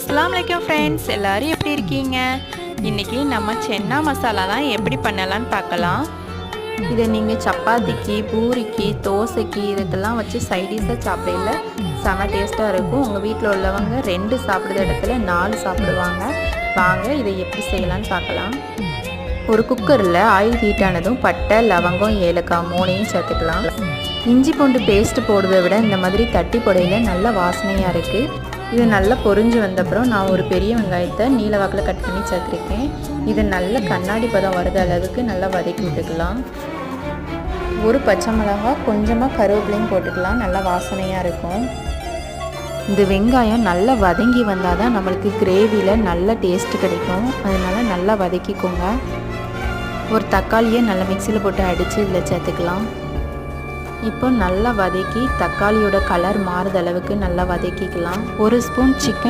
அஸ்ஸலாமு அலைக்கும் ஃப்ரெண்ட்ஸ், எல்லோரும் எப்படி இருக்கீங்க? இன்றைக்கி நம்ம சென்னா மசாலா தான் எப்படி பண்ணலான்னு பார்க்கலாம். இதை நீங்கள் சப்பாத்திக்கு, பூரிக்கு, தோசைக்கு இதுக்கெல்லாம் வச்சு சைடிஷாக சாப்பிடல செம டேஸ்ட்டாக இருக்கும். உங்கள் வீட்டில் உள்ளவங்க 2 சாப்பிட்ற இடத்துல 4 சாப்பிடுவாங்க. வாங்க இதை எப்படி செய்யலான்னு பார்க்கலாம். ஒரு குக்கரில் ஆயில் ஹீட் ஆனதும் பட்டை, லவங்கம், ஏலக்காய் 3ஐயும் சேர்த்துக்கலாம். இஞ்சி பூண்டு பேஸ்ட்டு போடுறதை விட இந்த மாதிரி தட்டி போடையில் நல்ல வாசனையாக இருக்குது. இது நல்லா பொரிஞ்சு வந்தப்புறம் நான் ஒரு பெரிய வெங்காயத்தை நீல வாக்கில் கட் பண்ணி சேர்த்துருக்கேன். இது நல்ல கண்ணாடி பதம் வருது அளவுக்கு நல்லா வதக்கி விட்டுக்கலாம். ஒரு பச்சை மிளகாய், கொஞ்சமாக கருவேப்பிலையும் போட்டுக்கலாம், நல்லா வாசனையாக இருக்கும். இந்த வெங்காயம் நல்லா வதங்கி வந்தால் தான் நம்மளுக்கு கிரேவியில் நல்ல டேஸ்ட்டு கிடைக்கும். அதனால் நல்லா வதக்கிக்கோங்க. ஒரு தக்காளியை நல்லா மிக்சியில் போட்டு அடித்து இதில் சேர்த்துக்கலாம். இப்போ நல்லா வதக்கி தக்காளியோட கலர் மாறுத அளவுக்கு நல்லா வதக்கிக்கலாம். ஒரு ஸ்பூன் சிக்கன்